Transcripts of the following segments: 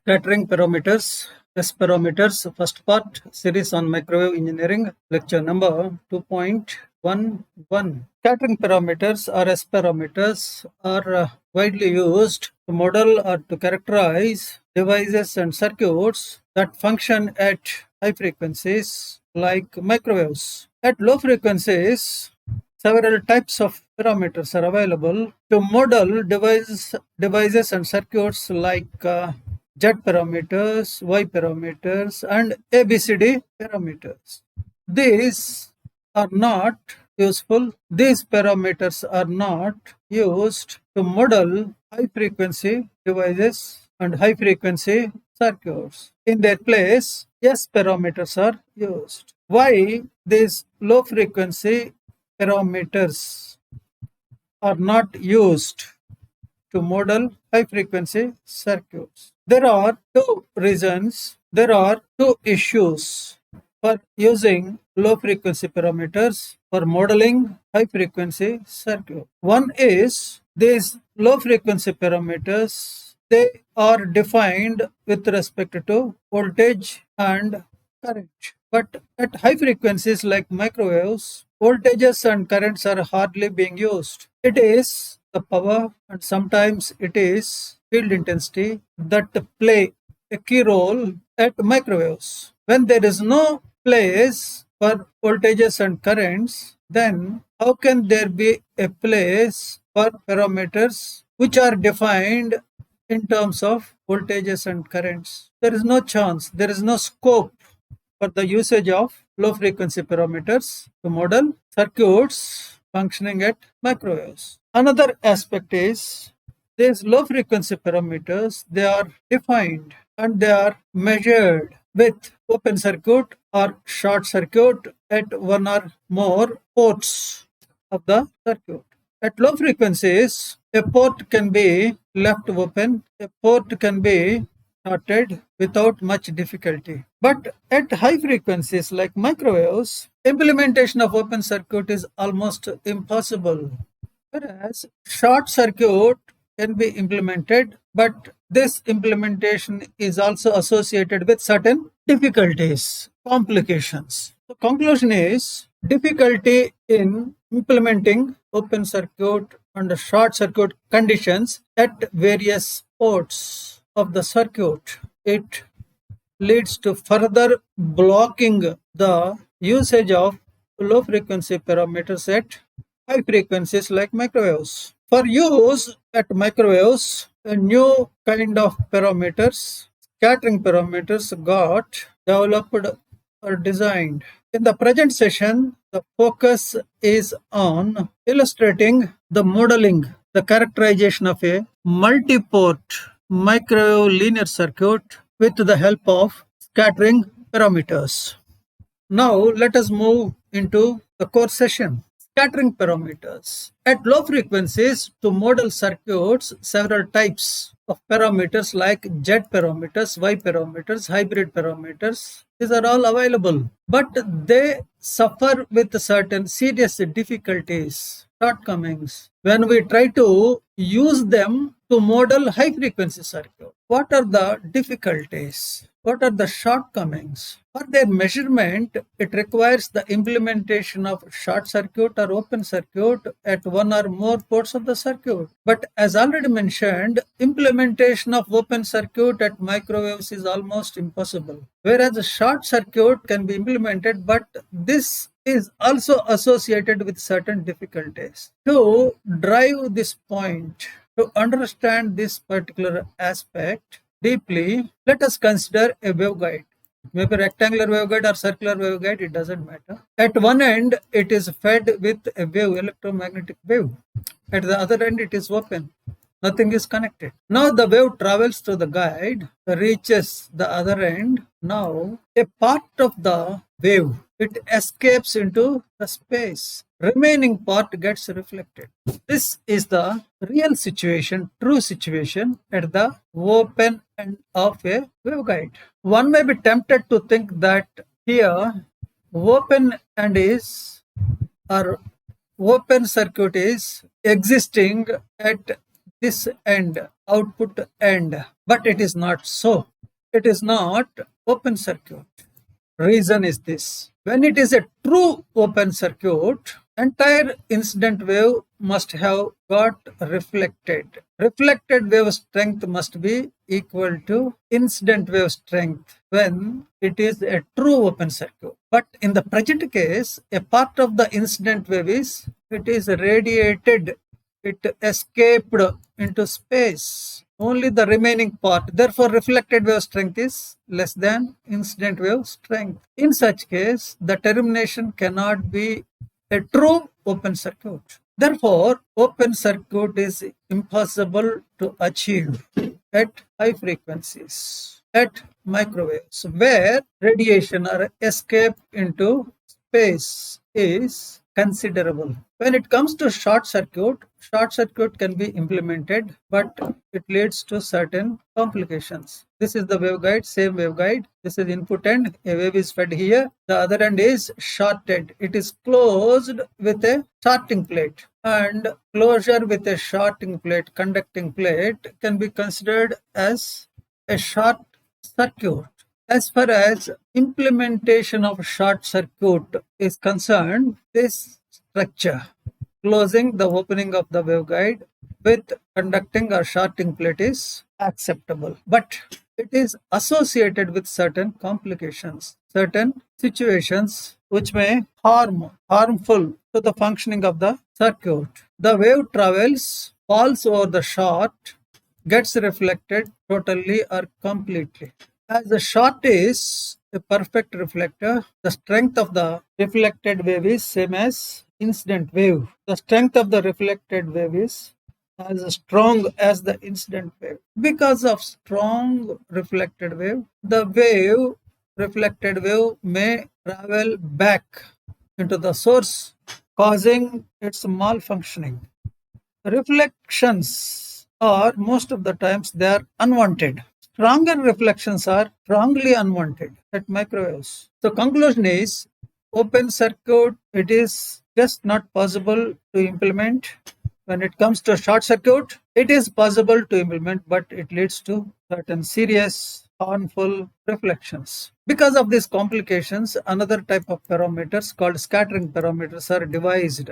Scattering parameters, S parameters, first part, series on microwave engineering, lecture number 2.11. Scattering parameters or S parameters are widely used to model or to characterize devices and circuits that function at high frequencies like microwaves. At low frequencies, several types of parameters are available to model devices and circuits like Z parameters, Y parameters, and ABCD parameters. These are not useful. These parameters are not used to model high frequency devices and high frequency circuits. In their place, S parameters are used. Why these low frequency parameters are not used to model high frequency circuits? There are two reasons, there are two issues for using low frequency parameters for modeling high frequency circuit. One is these low frequency parameters, they are defined with respect to voltage and current. But at high frequencies like microwaves, voltages and currents are hardly being used. It is the power and sometimes it is field intensity that play a key role at microwaves. When there is no place for voltages and currents, then how can there be a place for parameters which are defined in terms of voltages and currents? There is no chance, there is no scope for the usage of low frequency parameters to model circuits functioning at microwaves. Another aspect is these low frequency parameters, they are defined and they are measured with open circuit or short circuit at one or more ports of the circuit. At low frequencies, a port can be left open, a port can be shorted without much difficulty. But at high frequencies like microwaves, implementation of open circuit is almost impossible. Whereas short circuit can be implemented, but this implementation is also associated with certain difficulties, complications. The conclusion is difficulty in implementing open circuit and short circuit conditions at various ports of the circuit. It leads to further blocking the usage of low frequency parameters at high frequencies like microwaves. For use at microwaves, a new kind of parameters, scattering parameters, got developed or designed. In the present session, the focus is on illustrating the modeling, the characterization of a multi-port microwave linear circuit with the help of scattering parameters. Now let us move into the core session. Scattering parameters. At low frequencies, to model circuits, several types of parameters like Z parameters, Y parameters, hybrid parameters, these are all available. But they suffer with certain serious difficulties, shortcomings, when we try to use them to model high frequency circuit. What are the difficulties? What are the shortcomings? For their measurement, it requires the implementation of short circuit or open circuit at one or more ports of the circuit. But as already mentioned, implementation of open circuit at microwaves is almost impossible. Whereas a short circuit can be implemented, but this is also associated with certain difficulties. To drive this point, to understand this particular aspect deeply, let us consider a waveguide. Maybe rectangular waveguide or circular waveguide, it doesn't matter. At one end, it is fed with a wave, electromagnetic wave. At the other end, it is open. Nothing is connected. Now the wave travels through the guide, reaches the other end. Now a part of the wave, it escapes into the space. Remaining part gets reflected. This is the real situation, true situation at the open end of a waveguide. One may be tempted to think that here open end is, or open circuit is existing at this end, output end, but it is not so. it is not open circuit. Reason is this: when it is a true open circuit, entire incident wave must have got reflected. Reflected wave strength must be equal to incident wave strength when it is a true open circuit. But in the present case, a part of the incident wave is radiated, it escaped into space. Only the remaining part. Therefore, reflected wave strength is less than incident wave strength. In such case, the termination cannot be a true open circuit. Therefore, open circuit is impossible to achieve at high frequencies, at microwaves, where radiation or escape into space is considerable. When it comes to short circuit can be implemented, but it leads to certain complications. This is the waveguide, same waveguide. This is input end, a wave is fed here. The other end is shorted. It is closed with a shorting plate, and closure with a shorting plate, conducting plate, can be considered as a short circuit. As far as implementation of short circuit is concerned, this structure, closing the opening of the waveguide with conducting or shorting plate, is acceptable. But it is associated with certain complications, certain situations which may harmful to the functioning of the circuit. The wave travels, falls over the short, gets reflected totally or completely. As the short is a perfect reflector, the strength of the reflected wave is same as incident wave. The strength of the reflected wave is as strong as the incident wave. Because of strong reflected wave, the reflected wave may travel back into the source, causing its malfunctioning. Reflections are, most of the times, they are unwanted. Stronger reflections are strongly unwanted at microwaves. So conclusion is, open circuit, it is just not possible to implement. When it comes to short circuit, it is possible to implement, but it leads to certain serious harmful reflections. Because of these complications, another type of parameters called scattering parameters are devised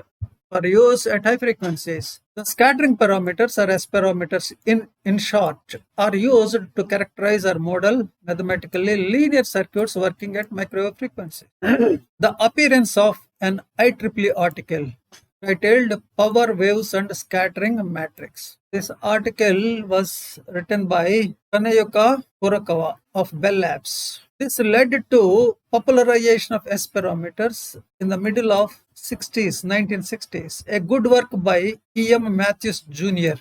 for use at high frequencies. The scattering parameters, or S parameters in short, are used to characterize or model mathematically linear circuits working at microwave frequency. The appearance of an IEEE article titled Power Waves and Scattering Matrix. This article was written by Kanayuka Furukawa of Bell Labs. This led to popularization of S parameters in the middle of 1960s. A good work by E.M. Matthews Jr.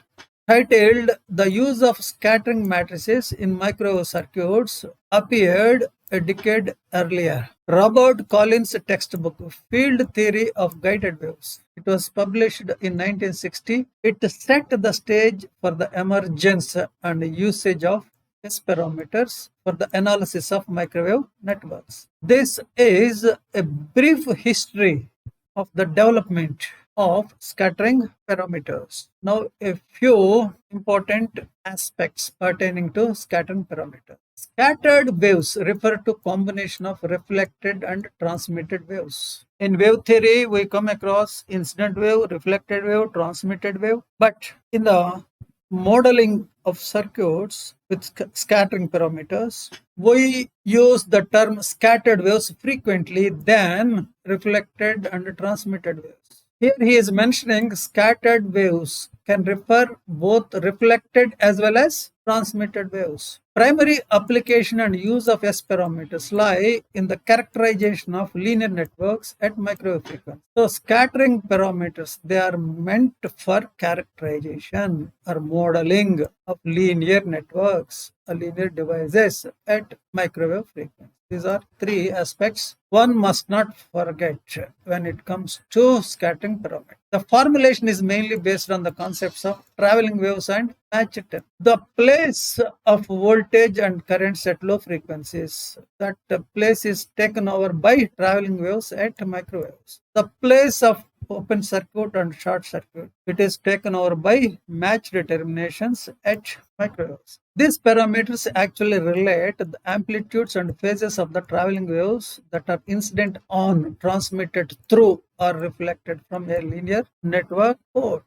titled The Use of Scattering Matrices in Microwave Circuits appeared a decade earlier. Robert Collins' textbook, Field Theory of Guided Waves. It was published in 1960. It set the stage for the emergence and usage of S parameters for the analysis of microwave networks. This is a brief history of the development of scattering parameters. Now, a few important aspects pertaining to scattering parameters. Scattered waves refer to combination of reflected and transmitted waves. In wave theory, we come across incident wave, reflected wave, transmitted wave. But in the modeling of circuits with scattering parameters, we use the term scattered waves frequently than reflected and transmitted waves. Here he is mentioning scattered waves can refer both reflected as well as transmitted waves. Primary application and use of S parameters lie in the characterization of linear networks at microwave frequency. So scattering parameters, they are meant for characterization or modeling of linear networks or linear devices at microwave frequency. These are three aspects one must not forget when it comes to scattering parameters. The formulation is mainly based on the concepts of traveling waves and match term. The place of voltage and currents at low frequencies, that place is taken over by traveling waves at microwaves. The place of open circuit and short circuit. It is taken over by match determinations at microwaves. These parameters actually relate the amplitudes and phases of the traveling waves that are incident on, transmitted through, or reflected from a linear network port.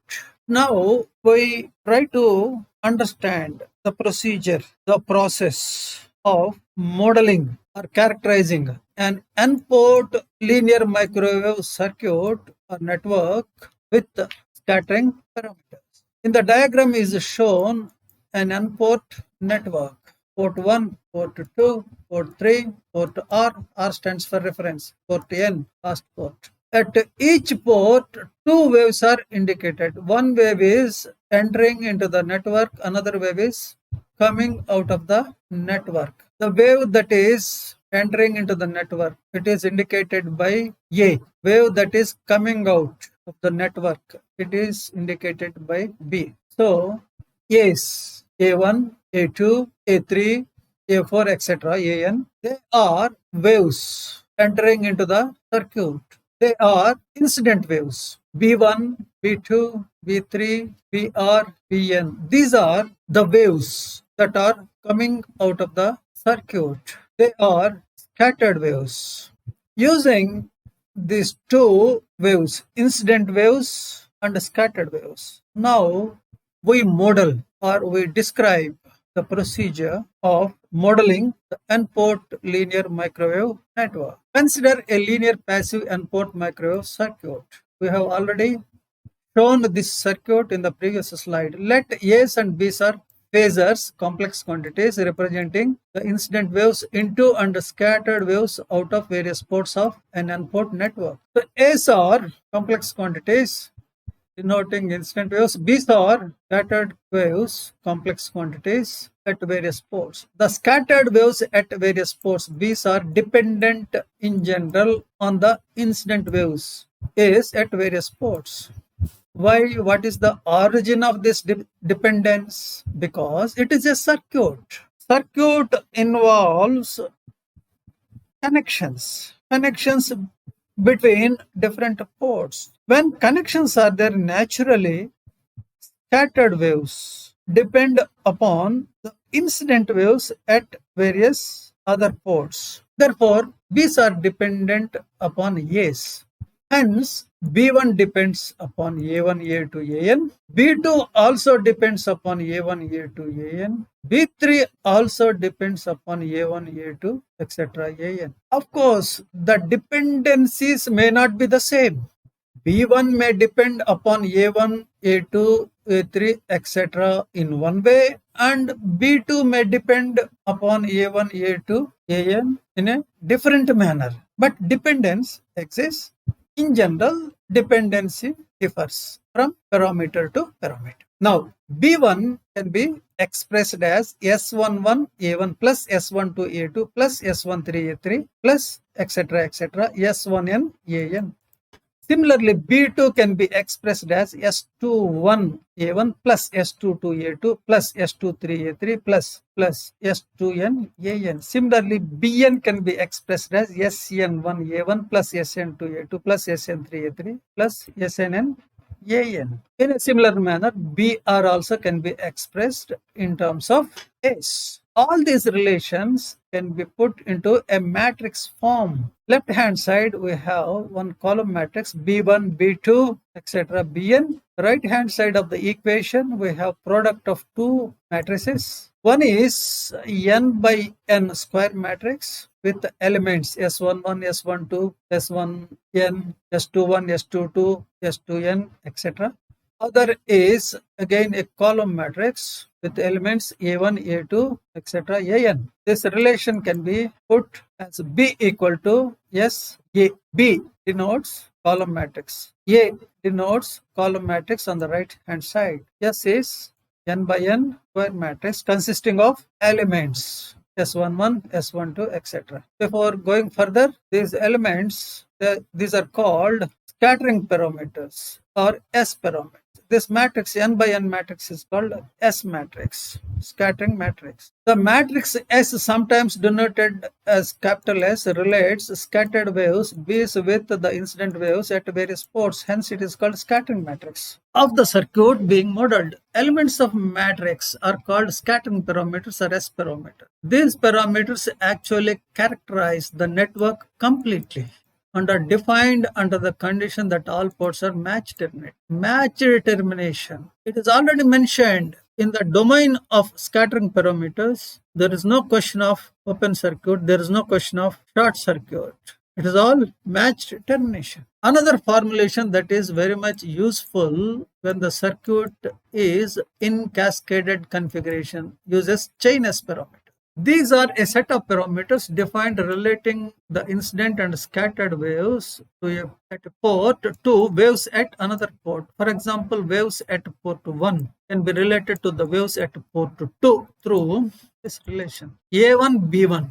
Now we try to understand the procedure, the process of modeling or characterizing an N-port linear microwave circuit or network with scattering parameters. In the diagram is shown an N-port network. Port 1, port 2, port 3, port R stands for reference, port N, last port. At each port, two waves are indicated. One wave is entering into the network, another wave is coming out of the network. The wave that is entering into the network, it is indicated by A. Wave that is coming out of the network, it is indicated by B. So, A's, A1, A2, A3, A4, etc., AN, they are waves entering into the circuit. They are incident waves. B1, B2, B3, BR, BN. These are the waves that are coming out of the circuit. They are scattered waves. Using these two waves, incident waves and scattered waves, now we model or we describe the procedure of modeling the N-port linear microwave network. Consider a linear passive N-port microwave circuit. We have already shown this circuit in the previous slide. Let A's and B's are phasors, complex quantities representing the incident waves into and scattered waves out of various ports of an N-port network. So A's are complex quantities denoting incident waves. B's are scattered waves, complex quantities at various ports. The scattered waves at various ports, B's are dependent in general on the incident waves A's at various ports. Why? What is the origin of this dependence? Because it is a circuit. Circuit involves connections between different ports. When connections are there, naturally scattered waves depend upon the incident waves at various other ports. Therefore, these are dependent upon A's. Hence, B1 depends upon A1, A2, AN. B2 also depends upon A1, A2, AN. B3 also depends upon A1, A2, etc. AN. Of course, the dependencies may not be the same. B1 may depend upon A1, A2, A3, etc. in one way, and B2 may depend upon A1, A2, AN in a different manner. But dependence exists. In general, dependency differs from parameter to parameter. Now, B1 can be expressed as S11 A1 plus S12 A2 plus S13 A3 plus etc. S1n AN. Similarly, B2 can be expressed as S21 A1 plus S22 A2 plus S23 A3 plus S2n AN. Similarly, Bn can be expressed as Sn1 A1 plus Sn2 A2 plus Sn3 A3 plus Snn AN. In a similar manner, Br also can be expressed in terms of S. All these relations can be put into a matrix form. Left hand side we have one column matrix B1, B2, etc. Bn. Right hand side of the equation we have product of two matrices. One is n by n square matrix with elements S11, S12, S1n, S21, S22, S2n, etc. Other is again a column matrix with elements A1, A2, etc. AN. This relation can be put as B equal to S A. B denotes column matrix. A denotes column matrix on the right hand side. S is n by n square matrix consisting of elements S11, S12, etc. Before going further, these elements, these are called scattering parameters or S parameters. this matrix, n by n matrix, is called S matrix, scattering matrix. The matrix S, sometimes denoted as capital S, relates scattered waves B's with the incident waves at various ports. Hence, it is called scattering matrix. Of the circuit being modeled, elements of matrix are called scattering parameters or S parameters. These parameters actually characterize the network completely and are defined under the condition that all ports are match terminate. Match termination. It is already mentioned in the domain of scattering parameters. There is no question of open circuit. There is no question of short circuit. It is all matched termination. Another formulation that is very much useful when the circuit is in cascaded configuration uses chain S parameter. These are a set of parameters defined relating the incident and scattered waves at a port to waves at another port. For example, waves at port 1 can be related to the waves at port 2 through this relation. A1, B1.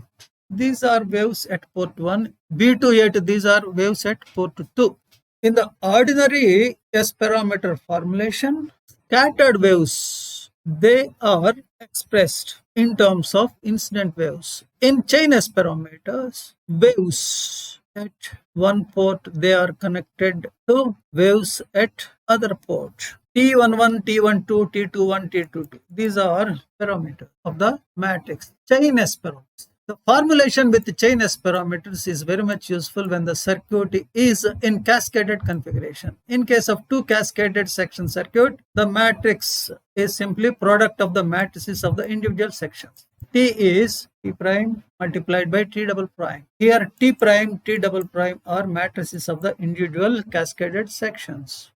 These are waves at port 1. B2, A2, these are waves at port 2. In the ordinary S parameter formulation, scattered waves, they are expressed in terms of incident waves. In chain S parameters, waves at one port, they are connected to waves at other port. T11, T12, T21, T22. These are parameters of the matrix. Chain S parameters. The formulation with chain S parameters is very much useful when the circuit is in cascaded configuration. In case of two cascaded section circuit, the matrix is simply product of the matrices of the individual sections. T is T prime multiplied by T double prime. Here T prime, T double prime are matrices of the individual cascaded sections.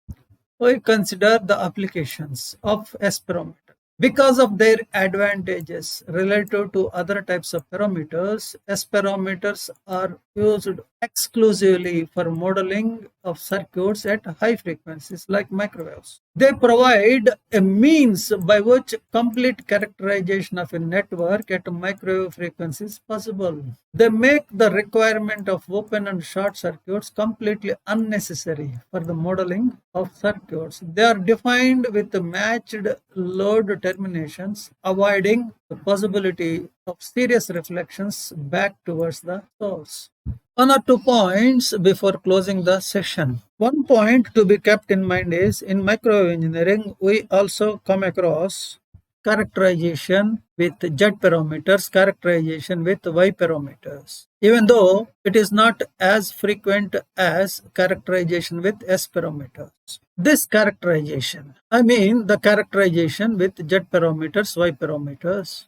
We consider the applications of S parameter. Because of their advantages relative to other types of parameters, S parameters are used exclusively for modeling of circuits at high frequencies like microwaves. They provide a means by which complete characterization of a network at microwave frequency is possible. They make the requirement of open and short circuits completely unnecessary for the modeling of circuits. They are defined with matched load terminations, avoiding the possibility of serious reflections back towards the source. One or 2 points before closing the session. One point to be kept in mind is in microwave engineering, we also come across characterization with Z parameters, characterization with Y parameters, even though it is not as frequent as characterization with S parameters. This characterization, I mean the characterization with Z parameters, Y parameters,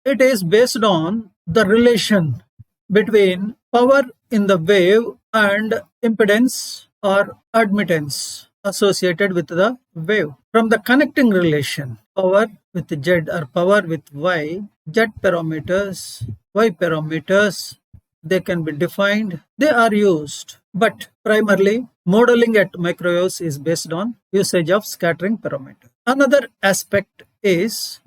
it is based on the relation between power in the wave and impedance or admittance associated with the wave. From the connecting relation, power with Z or power with Y, Z parameters, Y parameters, they can be defined, they are used. But primarily, modeling at microwaves is based on usage of scattering parameter. Another aspect is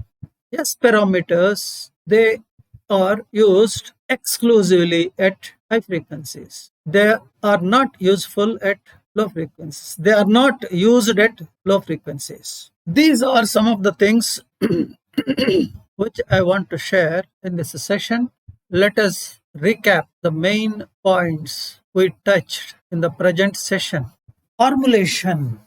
S parameters, they are used exclusively at high frequencies. They are not useful at low frequencies. They are not used at low frequencies. These are some of the things which I want to share in this session. Let us recap the main points we touched in the present session. Formulation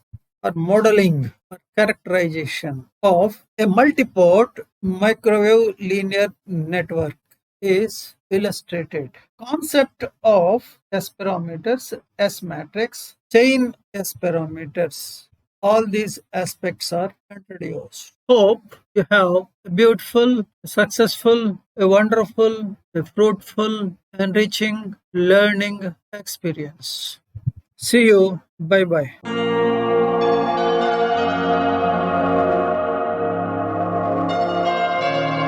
or modeling or characterization of a multiport microwave linear network is illustrated. Concept of S parameters, S matrix, chain S parameters, all these aspects are introduced. Hope you have a beautiful, successful, a wonderful, a fruitful, enriching learning experience. See you. Bye bye.